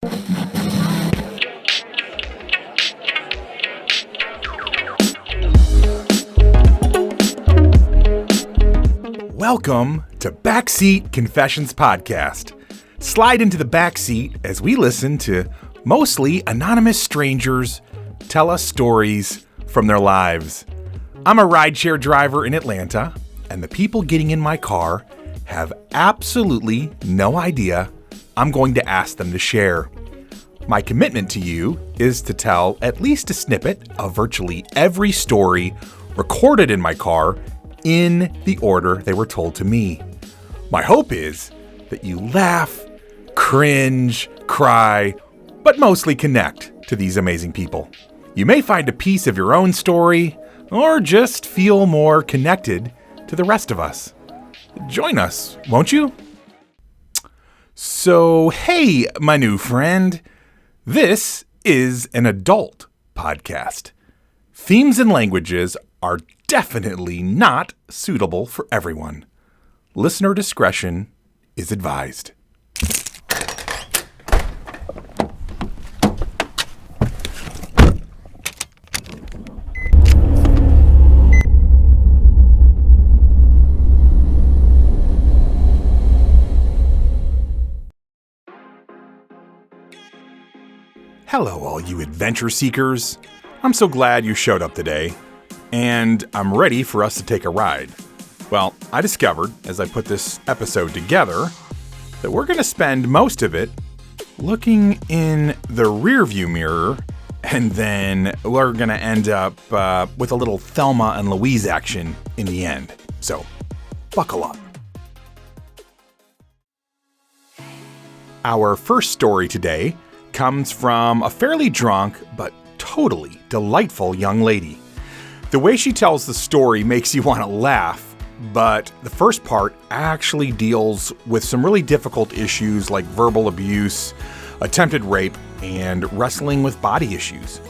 Welcome to Backseat Confessions Podcast. Slide into the backseat as we listen to mostly anonymous strangers tell us stories from their lives. I'm a rideshare driver in Atlanta, and the people getting in my car have absolutely no idea I'm going to ask them to share. My commitment to you is to tell at least a snippet of virtually every story recorded in my car in the order they were told to me. My hope is that you laugh, cringe, cry, but mostly connect to these amazing people. You may find a piece of your own story, or just feel more connected to the rest of us. Join us, won't you? So, hey, my new friend. This is an adult podcast. Themes and languages are definitely not suitable for everyone. Listener discretion is advised. Hello, all you adventure seekers. I'm so glad you showed up today, and I'm ready for us to take a ride. Well, I discovered, as I put this episode together, that we're going to spend most of it looking in the rearview mirror, and then we're going to end up with a little Thelma and Louise action in the end. So, buckle up. Our first story today comes from a fairly drunk but totally delightful young lady. The way she tells the story makes you want to laugh, but the first part actually deals with some really difficult issues like verbal abuse, attempted rape, and wrestling with body issues.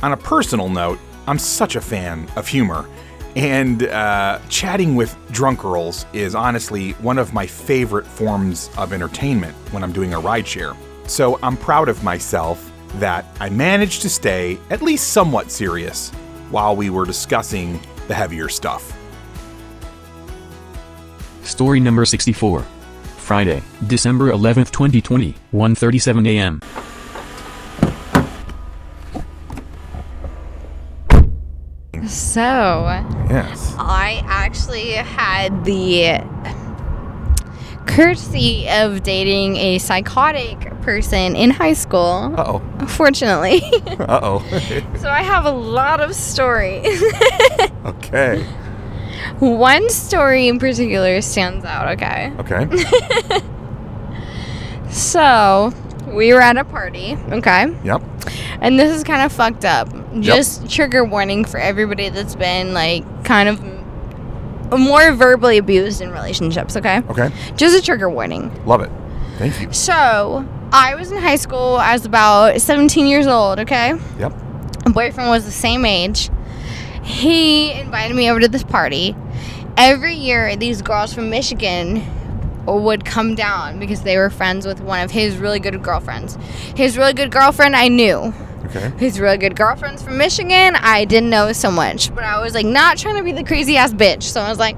On a personal note, I'm such a fan of humor, and chatting with drunk girls is honestly one of my favorite forms of entertainment when I'm doing a rideshare. So I'm proud of myself that I managed to stay at least somewhat serious while we were discussing the heavier stuff. Story number 64. Friday, December 11th, 2020, 1:37 a.m. So, Yes. I actually had the courtesy of dating a psychotic person in high school. Uh-oh. Unfortunately. Uh-oh. So I have a lot of stories. Okay. One story in particular stands out, okay? Okay. So, we were at a party, okay? Yep. And this is kind of fucked up. Just trigger warning for everybody that's been, like, kind of more verbally abused in relationships, okay? Okay. Just a trigger warning. Love it. Thank you. So, I was in high school. I was about 17 years old, okay? Yep. My boyfriend was the same age. He invited me over to this party. Every year, these girls from Michigan would come down because they were friends with one of his really good girlfriends. His really good girlfriend I knew. Okay. His really good girlfriends from Michigan I didn't know so much. But I was, like, not trying to be the crazy ass bitch. So I was like,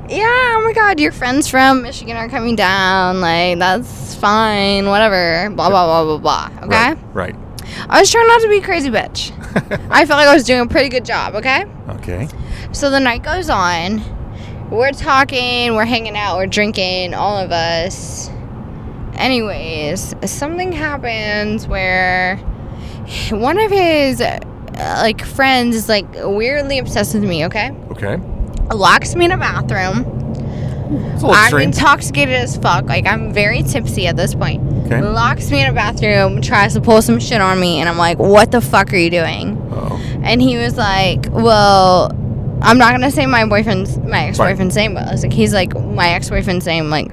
yeah, oh my god, your friends from Michigan are coming down. Like, that's fine, whatever. Blah, blah, blah, blah, blah. Okay? Right. I was trying not to be a crazy bitch. I felt like I was doing a pretty good job, okay? Okay. So the night goes on. We're talking, we're hanging out, we're drinking, all of us. Anyways, something happens where one of his, friends is, like, weirdly obsessed with me, okay? Okay. Locks me in a bathroom. It's a little I'm strange. intoxicated as fuck. Like, I'm very tipsy at this point. Okay. Locks me in a bathroom, tries to pull some shit on me, and I'm like, what the fuck are you doing? Uh-oh. And he was like, well, I'm not going to say my ex-boyfriend's name, but I was like, he's like, my ex-boyfriend's name, like,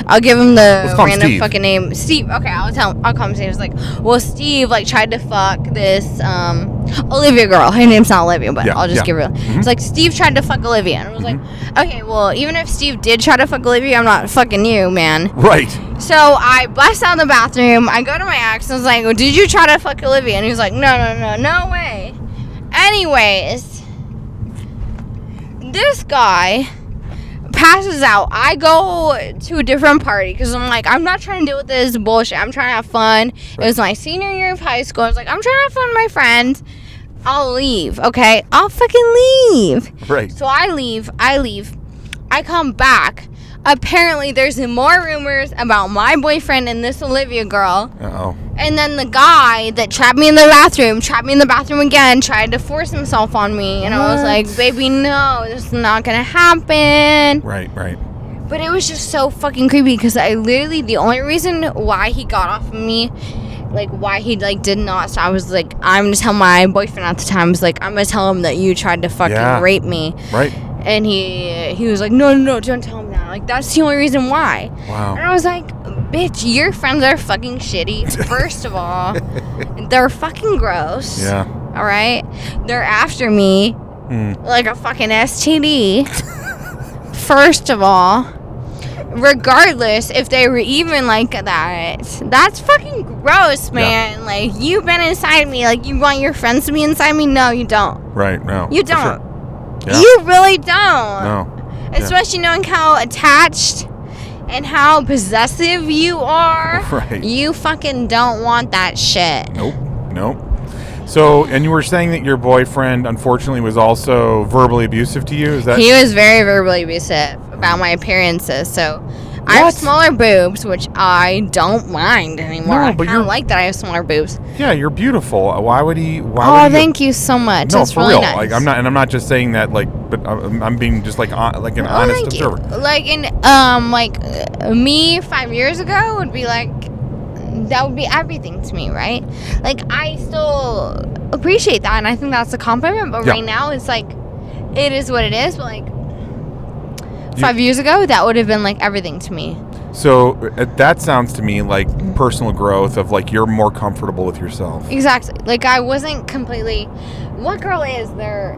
I'll give him the Let's call him random Steve. fucking name. Steve. Okay, I'll call him Steve. It's like, well, Steve, like, tried to fuck this, Olivia girl. Her name's not Olivia, but I'll just give her. It's like, Steve tried to fuck Olivia. And I was like, okay, well, even if Steve did try to fuck Olivia, I'm not fucking you, man. Right. So I bust out the bathroom. I go to my ex and I was like, well, did you try to fuck Olivia? And he was like, no way. Anyways, this guy passes out. I go to a different party because I'm like, I'm not trying to deal with this bullshit. I'm trying to have fun. It was my senior year of high school. I was like, I'm trying to have fun with my friends. I'll leave, okay? I'll fucking leave. Right. So I leave. I come back. Apparently, there's more rumors about my boyfriend and this Olivia girl. Uh-oh. And then the guy that trapped me in the bathroom again, tried to force himself on me. And I was like, baby, no, this is not going to happen. Right. But it was just so fucking creepy because the only reason why he got off of me, like, why he, like, did not stop, I was like, I'm going to tell my boyfriend at the time, was like, I'm going to tell him that you tried to fucking rape me. Right. And he was like, no, don't tell him that. Like, that's the only reason why. Wow. And I was like, bitch, your friends are fucking shitty. First of all, they're fucking gross. Yeah. All right? They're after me like a fucking STD. First of all, regardless if they were even like that, that's fucking gross, man. Yeah. Like, you've been inside me. Like, you want your friends to be inside me? No, you don't. Right, no. You don't. Sure. Yeah. You really don't. No. Especially knowing how attached and how possessive you are. Right. You fucking don't want that shit. Nope. So, and you were saying that your boyfriend, unfortunately, was also verbally abusive to you? Is that? He was very verbally abusive about my appearances. So, I have smaller boobs, which I don't mind anymore. No, I but kind of like that I have smaller boobs. Yeah, you're beautiful. Why would he? Thank you so much. No, that's for really real. nice. Like, I'm not just saying that, like, but I'm being just like an honest observer. Like me 5 years ago would be like, that would be everything to me, right? Like, I still appreciate that, and I think that's a compliment. But right now, it's like, it is what it is. But like 5 years ago, that would have been like everything to me. So that sounds to me like personal growth of like you're more comfortable with yourself. Exactly. Like, I wasn't completely. What girl is there?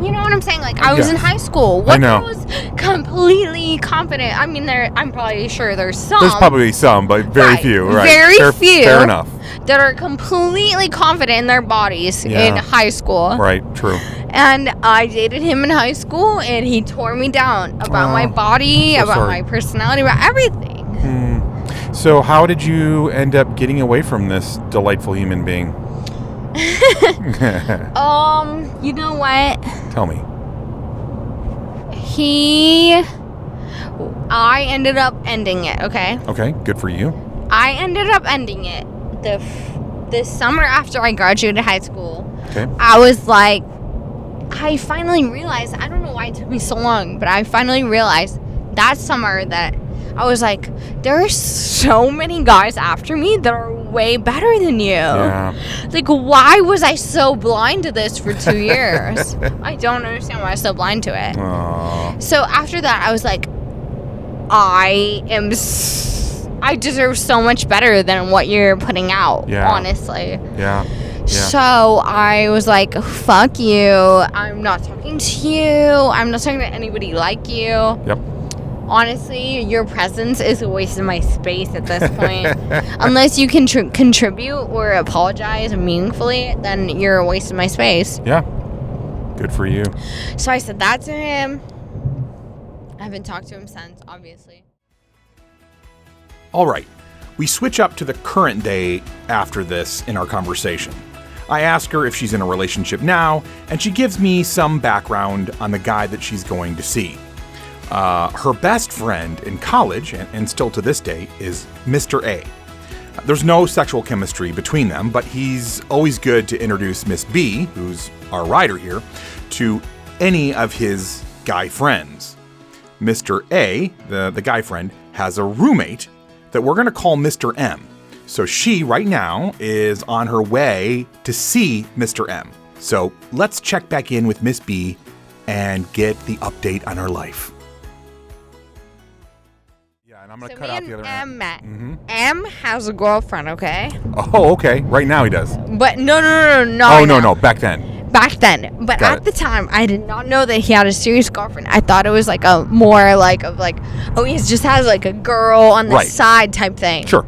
You know what I'm saying? Like, I was in high school. What girl was completely confident? I mean, I'm probably sure there's some. There's probably some, but very few. Right. Very few. Fair enough. That are completely confident in their bodies in high school. Right. True. And I dated him in high school, and he tore me down about my body, about my personality, about everything. So how did you end up getting away from this delightful human being? You know what? Tell me. I ended up ending it, okay? Okay, good for you. I ended up ending it the summer after I graduated high school. Okay. I was like, I finally realized, I don't know why it took me so long, but I finally realized that summer that I was like, there are so many guys after me that are way better than you. Yeah. Like, why was I so blind to this for 2 years? I don't understand why I was so blind to it. Aww. So after that, I was like, I deserve so much better than what you're putting out, honestly. Yeah. So I was like, fuck you. I'm not talking to you. I'm not talking to anybody like you. Yep. Honestly, your presence is a waste of my space at this point. Unless you can contribute or apologize meaningfully, then you're a waste of my space. Yeah. Good for you. So I said that to him. I haven't talked to him since, obviously. All right. We switch up to the current day after this in our conversation. I ask her if she's in a relationship now, and she gives me some background on the guy that she's going to see. Her best friend in college, and still to this day, is Mr. A. There's no sexual chemistry between them, but he's always good to introduce Miss B, who's our rider here, to any of his guy friends. Mr. A, the guy friend, has a roommate that we're going to call Mr. M. So she, right now, is on her way to see Mr. M. So let's check back in with Miss B and get the update on her life. I'm going to So cut me out the other and end. M met. Mm-hmm. M has a girlfriend, okay? Oh, okay. Right now he does. But no. Oh, no. Back then. Back then. But Got at the time, I did not know that he had a serious girlfriend. I thought it was like a more like of like, oh, he just has like a girl on the Right. side type thing. Sure.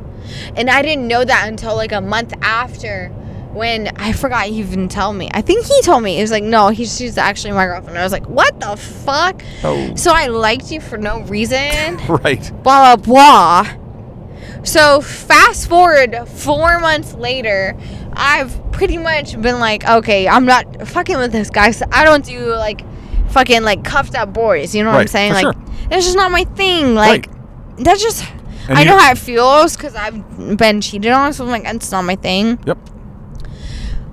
And I didn't know that until like a month after, when I forgot he even told me. I think he told me. He was like, no, she's actually my girlfriend. I was like, what the fuck? Oh. So I liked you for no reason. Right. Blah, blah, blah. So fast forward 4 months later, I've pretty much been like, okay, I'm not fucking with this guy. So I don't do like fucking like cuffed up boys. You know what I'm saying? for Like, sure. that's just not my thing. Like, that's just, And I you- know how it feels because I've been cheated on. So I'm like, it's not my thing. Yep.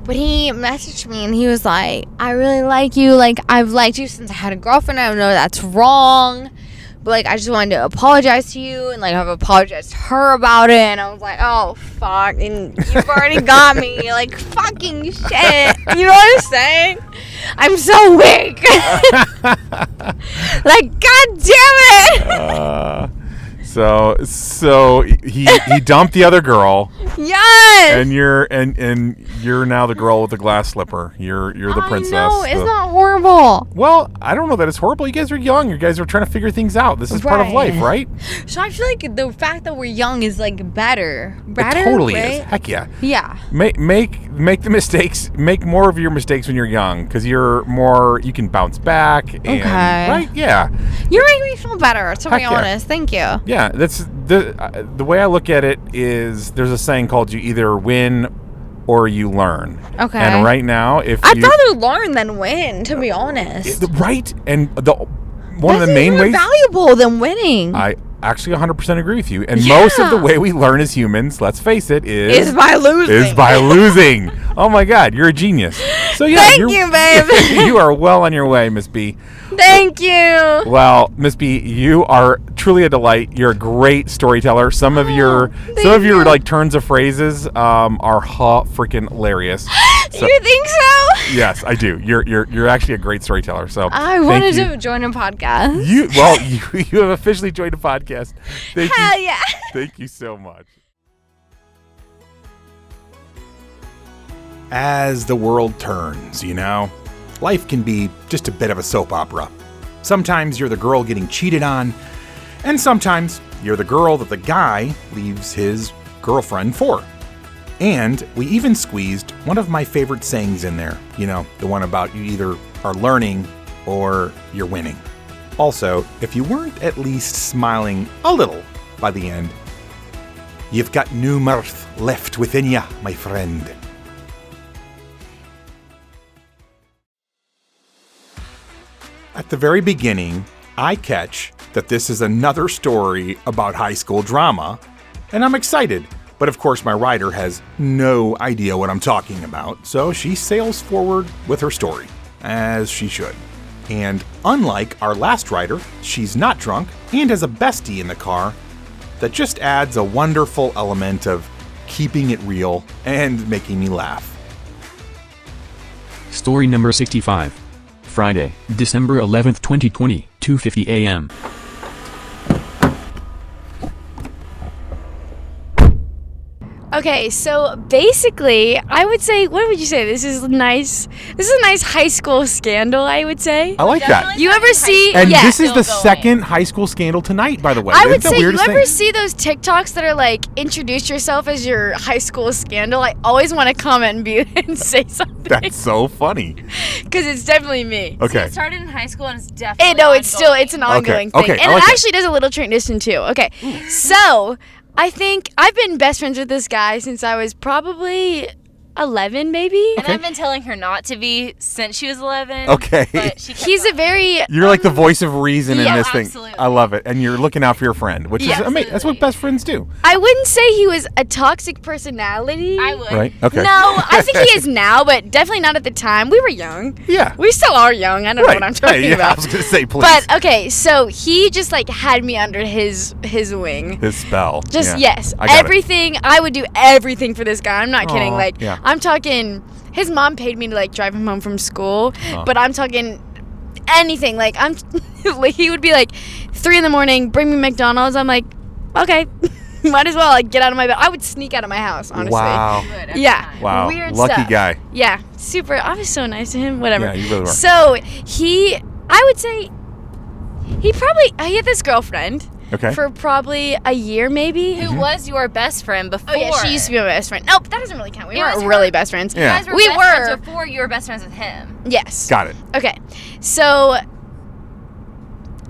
But he messaged me and he was like, I really like you. Like, I've liked you since I had a girlfriend. I know that's wrong. But, like, I just wanted to apologize to you. And, like, I've apologized to her about it. And I was like, oh, fuck. And you've already got me. Like, fucking shit. You know what I'm saying? I'm so weak. Like, god damn it. So he dumped the other girl, Yes. and you're now the girl with the glass slipper. You're the princess. No, it's the- not horrible. Well, I don't know that it's horrible. You guys are young. You guys are trying to figure things out. This is part of life, right? So I feel like the fact that we're young is like better. It totally right? is. Heck yeah. Yeah. Make the mistakes. Make more of your mistakes when you're young, because you can bounce back. And, Okay. Right? Yeah. You're making me feel better, to be Heck yeah. honest. Thank you. Yeah. That's the way I look at it is there's a saying called you either win or you learn. Okay. And right now, I'd rather learn than win, to be honest. Right, and one of the That's main more ways valuable than winning. I actually 100% agree with you. And most of the way we learn as humans, let's face it, is by losing. Is by losing. Oh my God, you're a genius. So yeah, Thank you, babe. You are well on your way, Miss B. Thank you. Well, Miss B, you are truly a delight. You're a great storyteller. Some of your you. like turns of phrases are freaking hilarious. So, You think so? yes, I do. You're actually a great storyteller. So I thank wanted you. to join a podcast. You have officially joined a podcast. Hell yeah. Thank you so much. As the world turns, life can be just a bit of a soap opera. Sometimes you're the girl getting cheated on, and sometimes you're the girl that the guy leaves his girlfriend for. And we even squeezed one of my favorite sayings in there, the one about you either are learning or you're winning. Also, if you weren't at least smiling a little by the end, you've got new mirth left within ya, my friend. At the very beginning, I catch that this is another story about high school drama, and I'm excited. But of course, my writer has no idea what I'm talking about, so she sails forward with her story, as she should. And unlike our last writer, she's not drunk and has a bestie in the car that just adds a wonderful element of keeping it real and making me laugh. Story number 65. Friday, December 11th, 2020, 2:50 a.m. Okay, so basically, I would say, what would you say? This is nice. This is a nice high school scandal, I would say. I like that. You ever see? And yeah. this is the second high school scandal tonight, by the way. I Isn't would that say, weird you to ever say? see those TikToks that are like, introduce yourself as your high school scandal? I always want to comment and say something. That's so funny. Because it's definitely me. Okay. It started in high school and it's definitely No, it's an ongoing thing. Okay, I And like it that. actually does a little transition too. Okay, so I think I've been best friends with this guy since I was probably 11, maybe. And I've been telling her not to be since she was 11. Okay. But she kept He's a on. very You're like the voice of reason in Yeah, this thing. absolutely. I love it. And you're looking out for your friend, which is amazing. That's what best friends do. I wouldn't say he was a toxic personality. I would. Right? Okay. No, I think he is now, but definitely not at the time. We were young. Yeah. We still are young. I don't know Right. what I'm talking Hey, yeah, I about. was going to say, please. But okay, so he just like had me under his wing. His spell. Just Yeah. yes, I got it. everything. I would do everything for this guy. I'm not kidding. Aw, Like yeah. I'm talking. His mom paid me to like drive him home from school, Oh. but I'm talking anything. Like I'm, like, he would be like 3 a.m, bring me McDonald's. I'm like, okay. Might as well like get out of my bed. I would sneak out of my house, honestly. Wow. Yeah. Wow. Weird Lucky stuff. guy. Yeah. Super. I was so nice to him. Whatever. Yeah, you really were. So I would say he had this girlfriend. Okay. For probably a year, maybe. Who was your best friend before? Oh yeah, she used to be my best friend. Nope, that doesn't really count. We It was weren't her- really best friends. Yeah. You guys were We best were. friends before you were best friends with him. Yes. Got it. Okay. So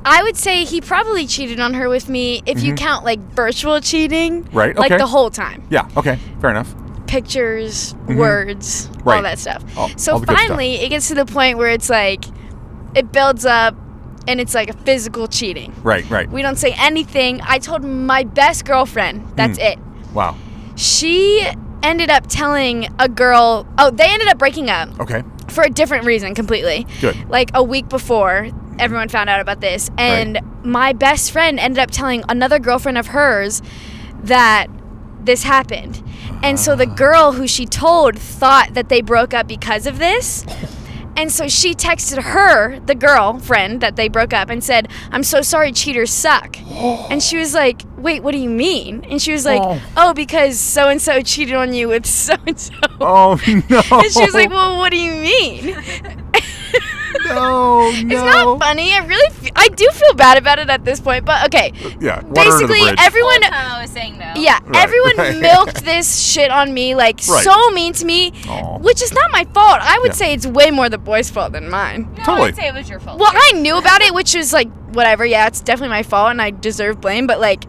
I would say he probably cheated on her with me if you count like virtual cheating. Right, Like okay. the whole time. Yeah. Okay. Fair enough. Pictures, words, Right. all that stuff. All So the good stuff. finally it gets to the point where it's like it builds up and it's like a physical cheating. Right. Right. We don't say anything. I told my best girlfriend, that's it. Wow. She ended up telling a girl, they ended up breaking up Okay. for a different reason completely. Good. Like a week before, everyone found out about this. And my best friend ended up telling another girlfriend of hers that this happened. And so the girl who she told thought that they broke up because of this. And so she texted her, the girlfriend that they broke up, and said, "I'm so sorry, cheaters suck." And she was like, "Wait, what do you mean?" And she was like, "Oh, because so-and-so cheated on you with so-and-so." Oh no. And she was like, "Well, what do you mean?" No. It's not funny. I do feel bad about it at this point, but okay. Yeah. Water under the Basically, bridge. everyone... The whole time I was saying no. Yeah, Right, everyone right. milked this shit on me, like, Right. so mean to me, Aw. which is not my fault. I would Yeah. say it's way more the boy's fault than mine. No, Totally. I'd say it was your fault. Well, I knew about it, which was like, whatever, yeah, it's definitely my fault, and I deserve blame, but like,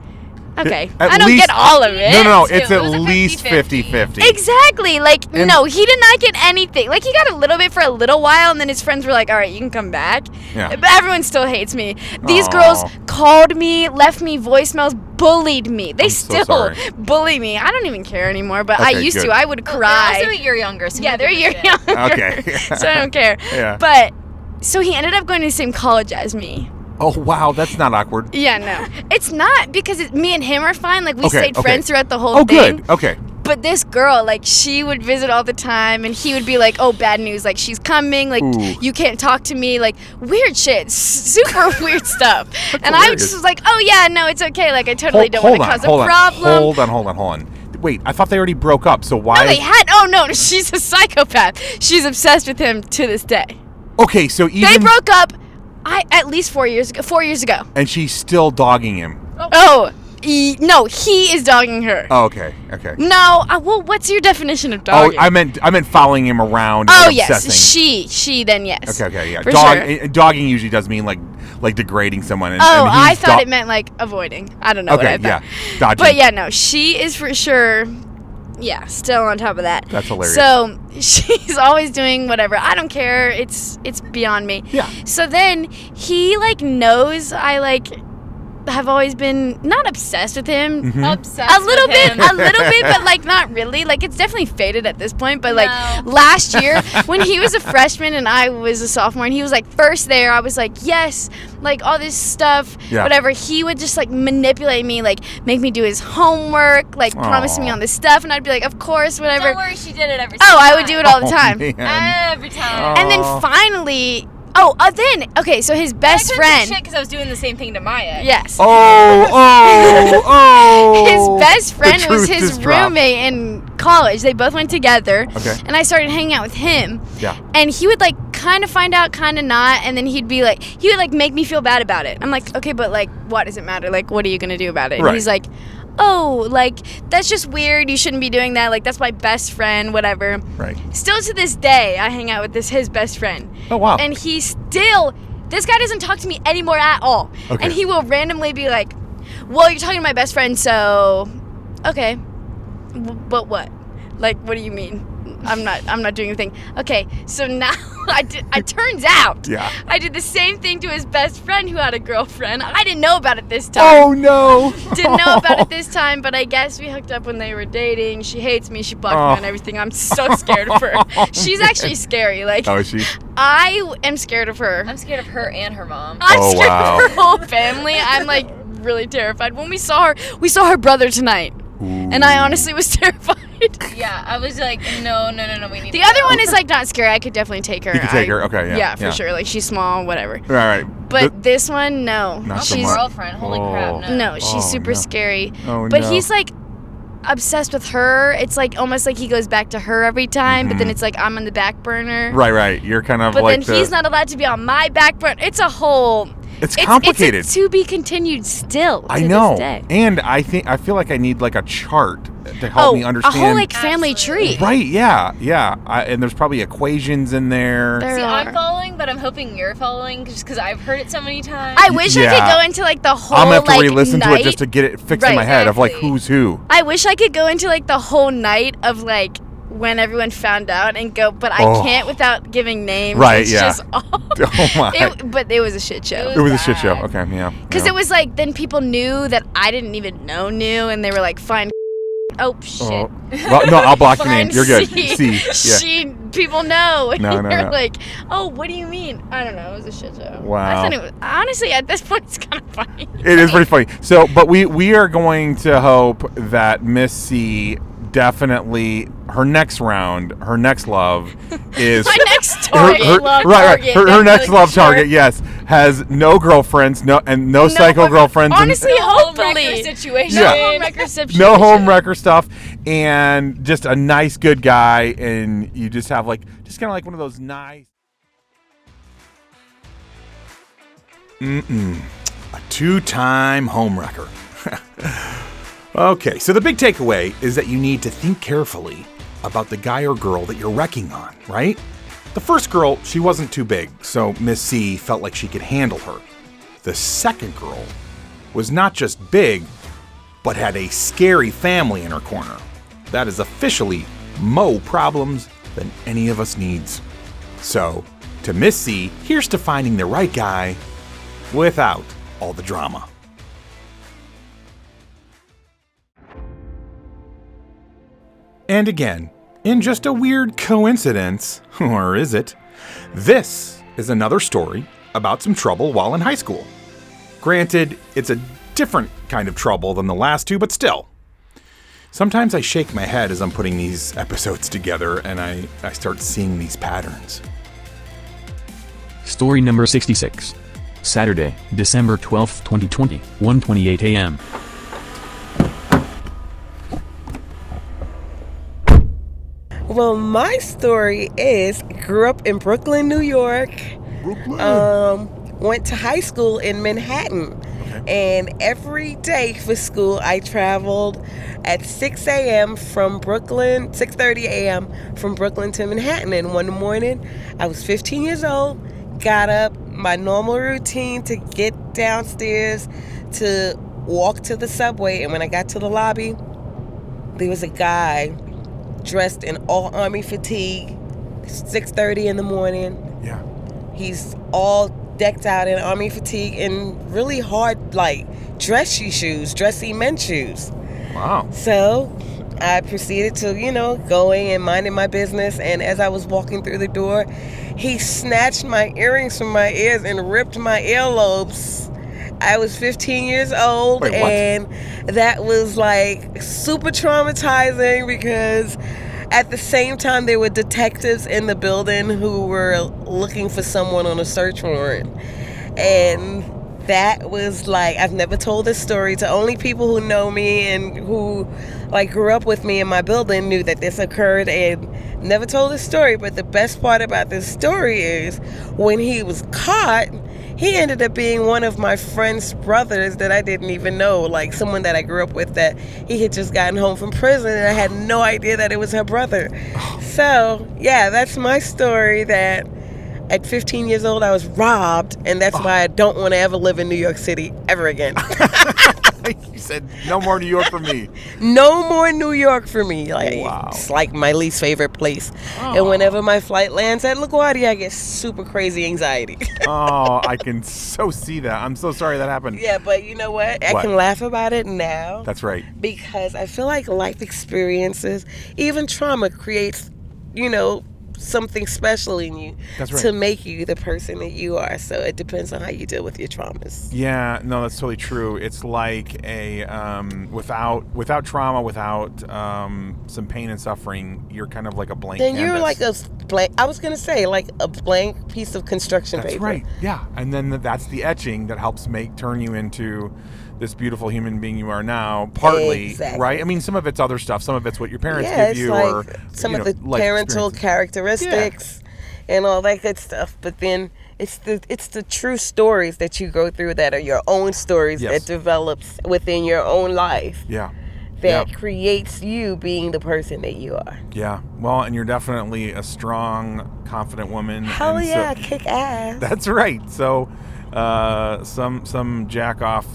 okay, At I don't least- get all of it. No. too. It's It at was a least 50-50. 50-50. Exactly, like, And- no, he did not get anything. Like, he got a little bit for a little while, and then his friends were like, all right, you can come back. Yeah. But everyone still hates me. These Aw. girls called me, left me voicemails, bullied me. They I'm so still sorry. bully me. I don't even care anymore, but I Okay, used good. to. I would Well, cry. They're also a year younger. So Yeah, who they're a gives year shit? younger. Okay. So I don't care. Yeah. But, so he ended up going to the same college as me. Oh wow, that's not awkward. Yeah, no. It's not because me and him are fine. Like, we Okay, stayed okay. friends throughout the whole Oh thing. good. Okay. But this girl, like, she would visit all the time, and he would be like, oh, bad news. Like, she's coming. Like, Ooh. you can't talk to me. Like, weird shit. Super weird stuff. And I hilarious. just was like, oh, yeah, no, it's okay. Like, I totally don't want to cause a hold problem. on. Wait, I thought they already broke up. So why? No, they had. Oh, no, she's a psychopath. She's obsessed with him to this day. Okay, so even They broke up at least 4 years ago. 4 years ago. and she's still dogging him. Oh, no, he is dogging her. Oh, okay. Okay. No, well, what's your definition of Oh, dogging? I meant following him around. Oh, and yes. obsessing. She then yes. Okay, yeah. For sure. Dogging usually does mean like degrading someone. And, Oh, and I he's thought it meant like avoiding. I don't know what I Okay, thought. yeah. Dodging. But yeah, no, she is for sure, yeah, still on top of that. That's hilarious. So she's always doing whatever. I don't care. It's beyond me. Yeah. So then he like knows I like have always been not obsessed with him. Mm-hmm. Obsessed A little with bit, him. but like not really. Like it's definitely faded at this point. But like No. last year when he was a freshman and I was a sophomore and he was like first there, I was like yes, like all this stuff, Yeah. whatever. He would just like manipulate me, like make me do his homework, like promise me Aw. all this stuff, and I'd be like of course, whatever. Don't worry, she did it every Oh, time. I would do it all the time. Man. Every time. And then Aw. finally, okay, so his I best couldn't friend. say shit because I was doing the same thing to my ex. Yes. Oh. His best friend The was truth his is dropped. roommate in college. They both went together. Okay. And I started hanging out with him. Yeah. And he would like kind of find out, kind of not, and then he would like make me feel bad about it. I'm like, okay, but like, what does it matter? Like, what are you gonna do about it? And Right. he's like, oh, like that's just weird. You shouldn't be doing that. Like that's my best friend, whatever. Right. Still to this day, I hang out with his best friend. Oh wow. And this guy doesn't talk to me anymore at all. Okay. And he will randomly be like, well, you're talking to my best friend, so okay. But what? Like, what do you mean? I'm not doing anything. Okay, so now it turns out Yeah. I did the same thing to his best friend who had a girlfriend. I didn't know about it this time. Oh no. Didn't know about it this time, but I guess we hooked up when they were dating. She hates me. She blocked me and everything. I'm so scared of her. She's actually scary. Like, Oh, is she? I am scared of her. I'm scared of her and her mom. I'm Oh, scared wow. of her whole family. I'm like really terrified. When we saw her brother tonight, and I honestly was terrified. Yeah, I was like, no, we need The to other go. one is like not scary. I could definitely take her. You could take her? Okay, yeah, Yeah, for yeah. sure. Like she's small, whatever. All right. But this one, no. Not so She's much. girlfriend. Holy crap, no. no, she's super no. scary. Oh, but no. he's like obsessed with her. It's like almost like he goes back to her every time, but then it's like I'm on the back burner. Right. You're kind of But like then he's not allowed to be on my back burner. It's a whole. It's complicated. It's a to be continued still. I to know. This day. And I feel like I need like a chart to help me understand. A whole like family tree. Right, yeah. And there's probably equations in there. There See, are. I'm following, but I'm hoping you're following just because I've heard it so many times. I wish I Yeah. could go into like the whole I'm gonna have to like re-listen night. to it just to get it fixed in Right, my head of like exactly. who's who. I wish I could go into like the whole night of like when everyone found out and go, but I can't without giving names. Right, It's yeah. just Oh my. but it was a shit show. It was a shit show. bad. Okay, yeah. Because yeah. it was like, then people knew that I didn't even know knew, and they were like, fine. Oh, shit. Oh. Well, no, I'll block your name. Fine, You're good. C. Yeah. People know. No, And no, you're no. like, oh, what do you mean? I don't know. It was a shit show. Wow. I thought it was, honestly, at this point, it's kind of funny. It is pretty funny. So, but we are going to hope that Miss C definitely her next round, her next love is My next target. her next love target. Yes, has no girlfriends, no psycho girlfriends, Honestly, Homewrecker hopefully. situation. Yeah. Homewrecker situation. no home wrecker stuff, and just a nice, good guy, and you just have like kind of like one of those nice. A two-time homewrecker. Okay, so the big takeaway is that you need to think carefully about the guy or girl that you're wrecking on, right? The first girl, she wasn't too big, so Miss C felt like she could handle her. The second girl was not just big, but had a scary family in her corner. That is officially mo problems than any of us needs. So, to Miss C, here's to finding the right guy without all the drama. And again, in just a weird coincidence, or is it, this is another story about some trouble while in high school. Granted, it's a different kind of trouble than the last two, but still. Sometimes I shake my head as I'm putting these episodes together and I start seeing these patterns. Story number 66. Saturday, December 12, 2020, 1:28 a.m. Well, my story is grew up in Brooklyn, New York. Went to high school in Manhattan. And every day for school, I traveled at 6 a.m. from Brooklyn, 6:30 a.m. from Brooklyn to Manhattan. And one morning, I was 15 years old, got up, my normal routine to get downstairs to walk to the subway. And when I got to the lobby, there was a guy dressed in all army fatigue, 6:30 in the morning. Yeah. He's all decked out in army fatigue and really hard, like, dressy men's shoes. Wow. So I proceeded to, going and minding my business. And as I was walking through the door, he snatched my earrings from my ears and ripped my earlobes. I was 15 years old. Wait, what? And that was like super traumatizing because at the same time there were detectives in the building who were looking for someone on a search warrant. And that was like, I've never told this story to only people who know me and who like grew up with me in my building knew that this occurred, and never told this story. But the best part about this story is when he was caught, he ended up being one of my friend's brothers that I didn't even know, like someone that I grew up with that he had just gotten home from prison, and I had no idea that it was her brother. So, yeah, that's my story, that at 15 years old I was robbed, and that's why I don't want to ever live in New York City ever again. You said no more New York for me. No more New York for me. Like, Wow. It's like my least favorite place. And whenever my flight lands at LaGuardia, I get super crazy anxiety. Oh, I can so see that. I'm so sorry that happened. Yeah, but you know what? I What? can laugh about it now. That's right. Because I feel like life experiences, even trauma, creates, something special in you to make you the person that you are. So it depends on how you deal with your traumas. Yeah, no, that's totally true. It's like a without trauma, without some pain and suffering, you're kind of like a blank canvas. You're like a blank. I was gonna say like a blank piece of construction paper. That's right. Yeah, and then that's the etching that helps turn you into this beautiful human being you are now, partly, right? I mean, some of it's other stuff. Some of it's what your parents give you, like or some of the parental characteristics and all that good stuff. But then it's the true stories that you go through that are your own stories that develops within your own life. Yeah. That creates you being the person that you are. Yeah. Well, and you're definitely a strong, confident woman. Hell yeah, kick ass. That's right. So some jack off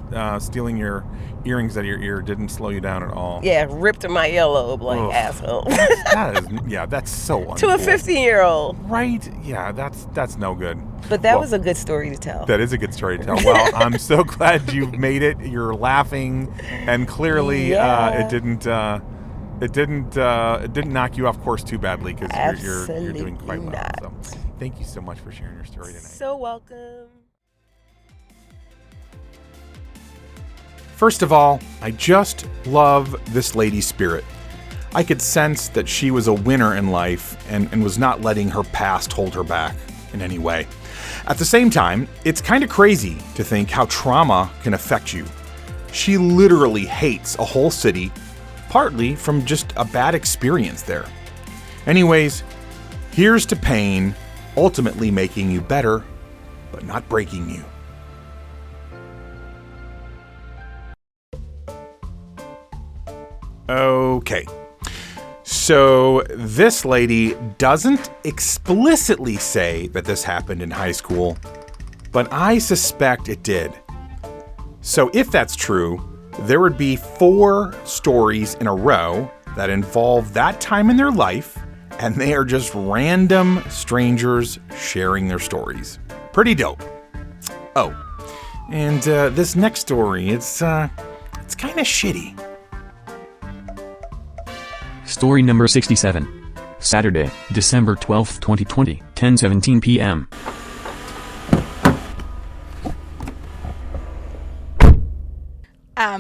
stealing your earrings out of your ear didn't slow you down at all. Yeah, ripped my earlobe like asshole. That's so uncool. To a 15-year-old. Right? Yeah, that's no good. But that was a good story to tell. That is a good story to tell. Well, I'm so glad you made it. You're laughing, and clearly it didn't knock you off course too badly, because you're doing quite well. So thank you so much for sharing your story tonight. So welcome. First of all, I just love this lady's spirit. I could sense that she was a winner in life and was not letting her past hold her back in any way. At the same time, it's kind of crazy to think how trauma can affect you. She literally hates a whole city, partly from just a bad experience there. Anyways, here's to pain, ultimately making you better, but not breaking you. Okay, so this lady doesn't explicitly say that this happened in high school, but I suspect it did. So if that's true, there would be 4 stories in a row that involve that time in their life, and they are just random strangers sharing their stories. Pretty dope. Oh, and this next story, it's kind of shitty. Story number 67. Saturday, December 12th, 2020, 10:17 p.m.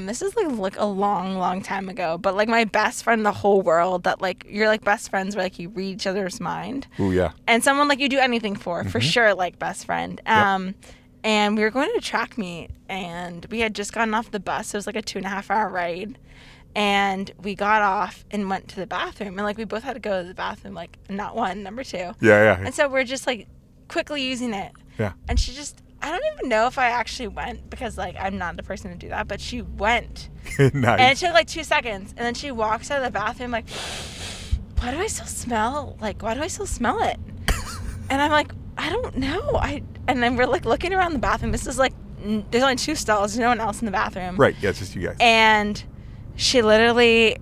This is like a long time ago, but like my best friend in the whole world, that like you're like best friends where like you read each other's mind. Ooh, yeah. And someone like you do anything for sure, like best friend. And we were going to a track meet, and we had just gotten off the bus. So it was like a 2.5-hour ride. And we got off and went to the bathroom, and like we both had to go to the bathroom, like not one, number 2. Yeah. And so we're just like quickly using it. Yeah. And she just, I don't even know if I actually went, because like I'm not the person to do that, but she went. Nice. And it took like 2 seconds, and then she walks out of the bathroom like, why do I still smell it? And I'm like, I don't know. And then we're like looking around the bathroom. This is like, there's only 2 stalls. There's no one else in the bathroom. Right. Yeah, it's just you guys. And she literally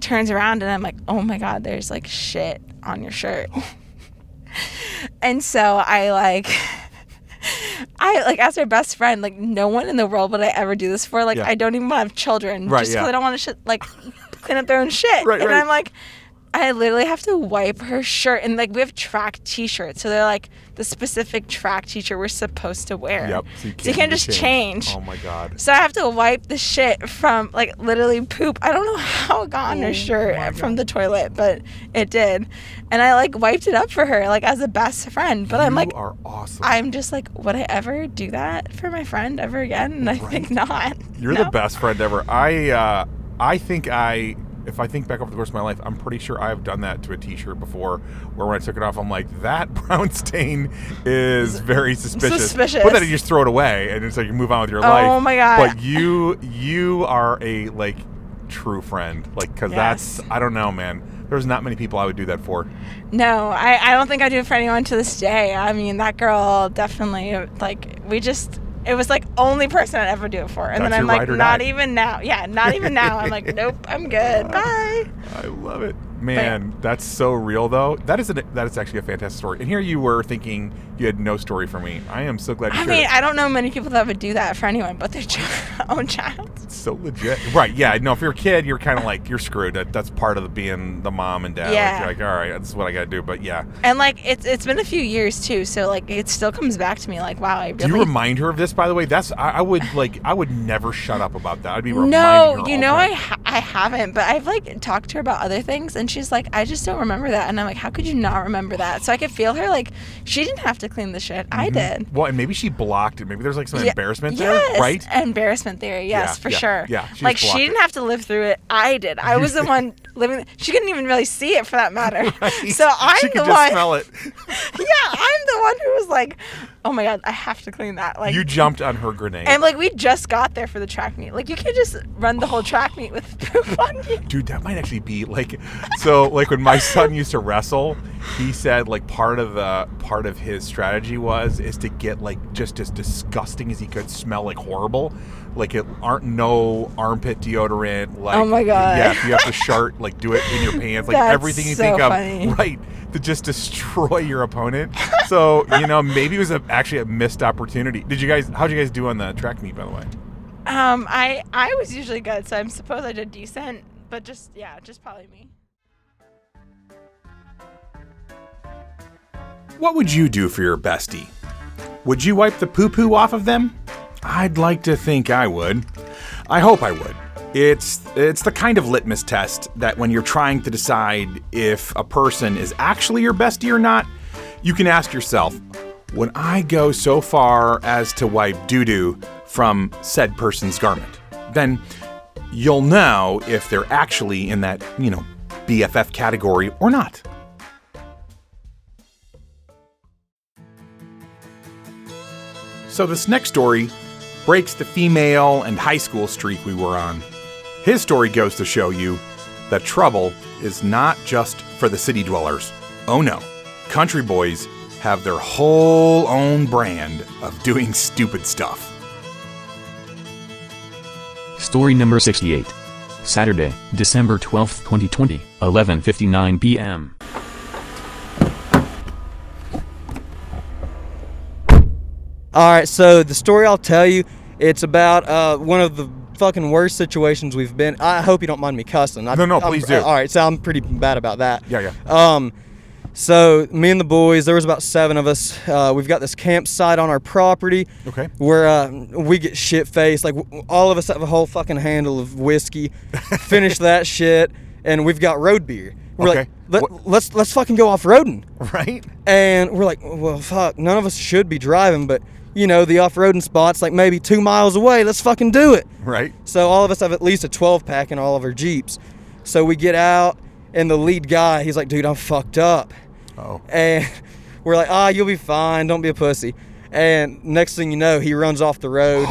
turns around, and I'm like, oh my God, there's like shit on your shirt. And so I asked my best friend, like, no one in the world would I ever do this for. Like, I don't even want to have children. Right, just because I don't want to clean up their own shit. Right. I'm like, I literally have to wipe her shirt. And like, we have track t-shirts, so they're like the specific track t-shirt we're supposed to wear. Yep. So you can't just change. Oh my God. So I have to wipe the shit from like literally poop. I don't know how it got on her shirt from the toilet, but it did. And I like wiped it up for her, like as a best friend. But I'm like, you are awesome. I'm just like, would I ever do that for my friend ever again? And I think not. You're the best friend ever. If I think back over the course of my life, I'm pretty sure I've done that to a t-shirt before, where when I took it off, I'm like, that brown stain is very suspicious. But then you just throw it away, and it's like you move on with your life. Oh my God. But you are a like true friend, like, because that's, I don't know, man. There's not many people I would do that for. No, I don't think I do it for anyone to this day. I mean, that girl definitely, like, it was like only person I'd ever do it for. And That's then I'm like, not even now. Yeah, not even now. I'm like, nope, I'm good. Bye. I love it. Man, that's so real, though. That is actually a fantastic story. And here you were thinking you had no story for me. I am so glad you shared it. I don't know many people that would do that for anyone but their own child. It's so legit. Right, yeah. No, if you're a kid, you're kind of like, you're screwed. That's part of being the mom and dad. Yeah. Like, you're like, all right, this is what I got to do. But, yeah. And, like, it's been a few years, too. So, like, it still comes back to me like, wow, I really... Do you remind her of this, by the way? I would never shut up about that. I'd be reminding her all the time. I haven't. But I've, like, talked to her about other things. And she's like, I just don't remember that. And I'm like, how could you not remember that? So I could feel her, like, she didn't have to clean the shit. I did. Well, and maybe she blocked it. Maybe there's like some embarrassment there, yes, right? Embarrassment theory, yes, for sure. Yeah, like she didn't have to live through it. I did. I was the one living. She couldn't even really see it for that matter. Right. So I'm she the could one. Just smell it. Yeah, I'm the one who was like, oh my god, I have to clean that. Like you jumped on her grenade. And like we just got there for the track meet. Like you can't just run the whole track meet with poop on you. Dude, that might actually be like, so like when my son used to wrestle, he said like part of his strategy is to get like just as disgusting as he could, smell like horrible, like it aren't no armpit deodorant. Like, oh my god. Yeah, if you have to shart, like do it in your pants, like That's everything you so think funny. of, right, to just destroy your opponent. So maybe it was actually a missed opportunity. How'd you guys do on the track meet, by the way? I was usually good, so I suppose I did decent, but just probably me. What would you do for your bestie? Would you wipe the poo-poo off of them? I'd like to think I would. I hope I would. It's the kind of litmus test that when you're trying to decide if a person is actually your bestie or not, you can ask yourself, would I go so far as to wipe doo-doo from said person's garment? Then you'll know if they're actually in that, BFF category or not. So this next story breaks the female and high school streak we were on. His story goes to show you that trouble is not just for the city dwellers. Oh no, country boys have their whole own brand of doing stupid stuff. Story number 68. Saturday, December 12th, 2020, 11:59 p.m. Alright, so the story I'll tell you, it's about one of the fucking worst situations we've been. I hope you don't mind me cussing. No, please do. Alright, so I'm pretty bad about that. Yeah. So me and the boys, there was about 7 of us. We've got this campsite on our property. Okay. Where we get shit-faced. Like all of us have a whole fucking handle of whiskey. Finish that shit, and we've got road beer. We're Okay. like, let's fucking go off-roading. Right. And we're like, well, fuck, none of us should be driving, but the off-roading spot's like maybe 2 miles away. Let's fucking do it. Right. So all of us have at least a 12-pack in all of our Jeeps. So we get out, and the lead guy, he's like, dude, I'm fucked up. Oh. And we're like, you'll be fine. Don't be a pussy. And next thing you know, he runs off the road.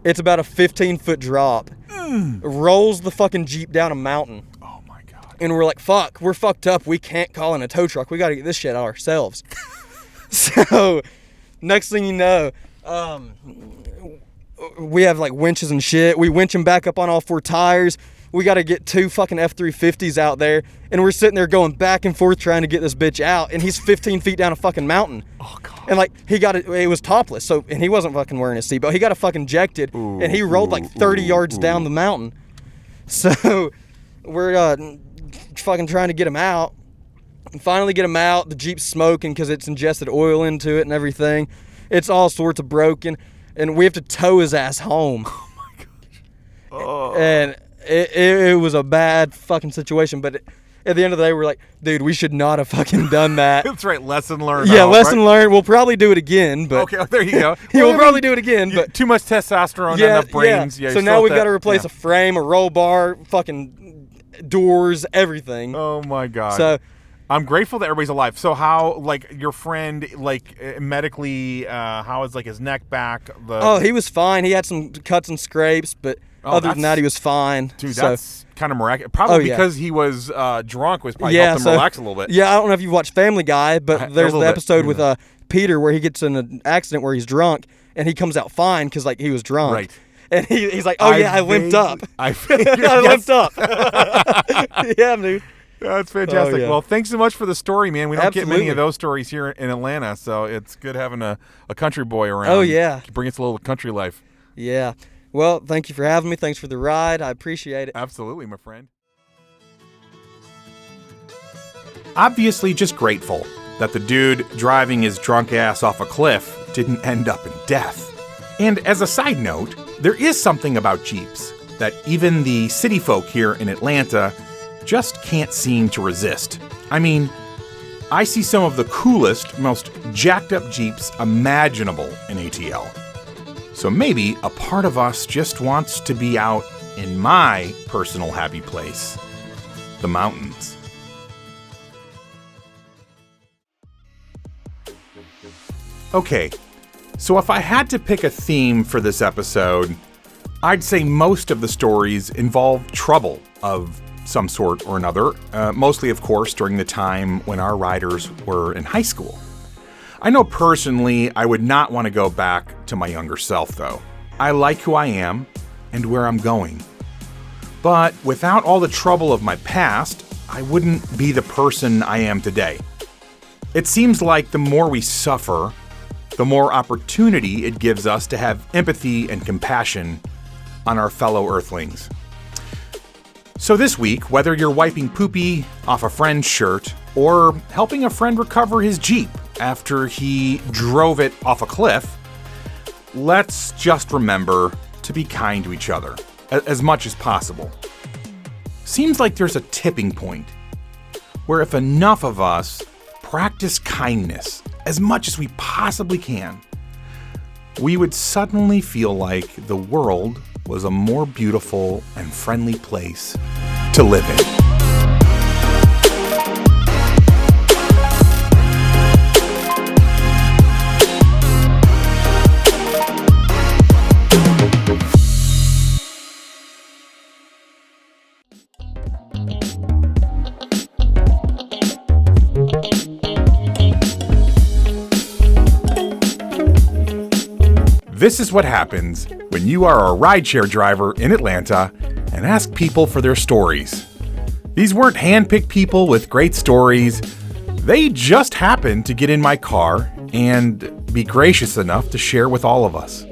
It's about a 15-foot drop. Rolls the fucking Jeep down a mountain. Oh, my God. And we're like, fuck, we're fucked up. We can't call in a tow truck. We got to get this shit out ourselves. So next thing you know, we have like winches and shit. We winch him back up on all 4 tires. We got to get 2 fucking F-350s out there, and we're sitting there going back and forth trying to get this bitch out, and he's 15 feet down a fucking mountain. Oh, God. And like it was topless, and he wasn't fucking wearing a seatbelt. He got a fucking ejected, and he rolled like 30 yards down the mountain. So we're fucking trying to get him out. And finally get him out. The Jeep's smoking because it's ingested oil into it and everything. It's all sorts of broken, and we have to tow his ass home. Oh, my gosh. Oh. And it was a bad fucking situation, but at the end of the day, we're like, dude, we should not have fucking done that. That's right, lesson learned. Yeah, lesson learned. We'll probably do it again, but okay, there you go. We'll probably do it again, but too much testosterone, not enough brains. Yeah. So now we've got to replace a frame, a roll bar, fucking doors, everything. Oh my God. So I'm grateful that everybody's alive. So how, like, your friend, like, medically, how is, like, his neck back? He was fine. He had some cuts and scrapes, but other than that, he was fine. Dude, that's kind of miraculous. Probably because he was drunk was probably helped him relax a little bit. Yeah, I don't know if you've watched Family Guy, but there's the episode with Peter where he gets in an accident where he's drunk, and he comes out fine because, like, he was drunk. Right. And he's like, I limped up. I limped up. Yeah, dude. That's fantastic. Oh, yeah. Well, thanks so much for the story, man. We don't get many Absolutely. of those stories here in Atlanta, so it's good having a country boy around. Oh, yeah. Bring us a little country life. Yeah. Well, thank you for having me. Thanks for the ride. I appreciate it. Absolutely, my friend. Obviously just grateful that the dude driving his drunk ass off a cliff didn't end up in death. And as a side note, there is something about Jeeps that even the city folk here in Atlanta just can't seem to resist. I mean, I see some of the coolest, most jacked up Jeeps imaginable in ATL. So maybe a part of us just wants to be out in my personal happy place, the mountains. Okay, so if I had to pick a theme for this episode, I'd say most of the stories involve trouble of some sort or another, mostly, of course, during the time when our riders were in high school. I know personally I would not want to go back to my younger self, though. I like who I am and where I'm going. But without all the trouble of my past, I wouldn't be the person I am today. It seems like the more we suffer, the more opportunity it gives us to have empathy and compassion on our fellow earthlings. So this week, whether you're wiping poopy off a friend's shirt or helping a friend recover his Jeep after he drove it off a cliff, let's just remember to be kind to each other as much as possible. Seems like there's a tipping point where if enough of us practice kindness as much as we possibly can, we would suddenly feel like the world was a more beautiful and friendly place to live in. This is what happens when you are a rideshare driver in Atlanta and ask people for their stories. These weren't handpicked people with great stories. They just happened to get in my car and be gracious enough to share with all of us.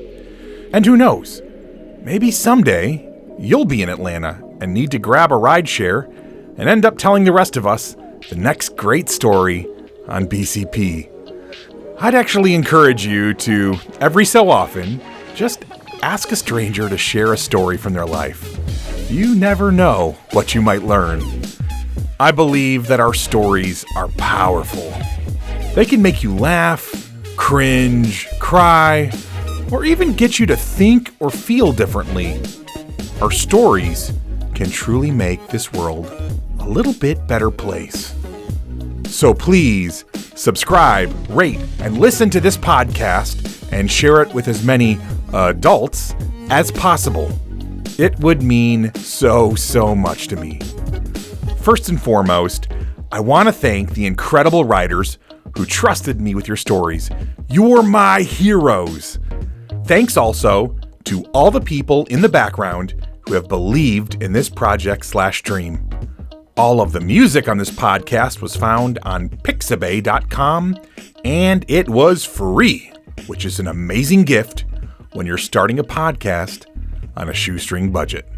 And who knows, maybe someday you'll be in Atlanta and need to grab a rideshare and end up telling the rest of us the next great story on BCP. I'd actually encourage you to, every so often, just ask a stranger to share a story from their life. You never know what you might learn. I believe that our stories are powerful. They can make you laugh, cringe, cry, or even get you to think or feel differently. Our stories can truly make this world a little bit better place. So please, subscribe, rate, and listen to this podcast and share it with as many adults as possible. It would mean so much to me. First and foremost, I want to thank the incredible writers who trusted me with your stories. You're my heroes. Thanks also to all the people in the background who have believed in this project/dream. All of the music on this podcast was found on pixabay.com, and it was free, which is an amazing gift when you're starting a podcast on a shoestring budget.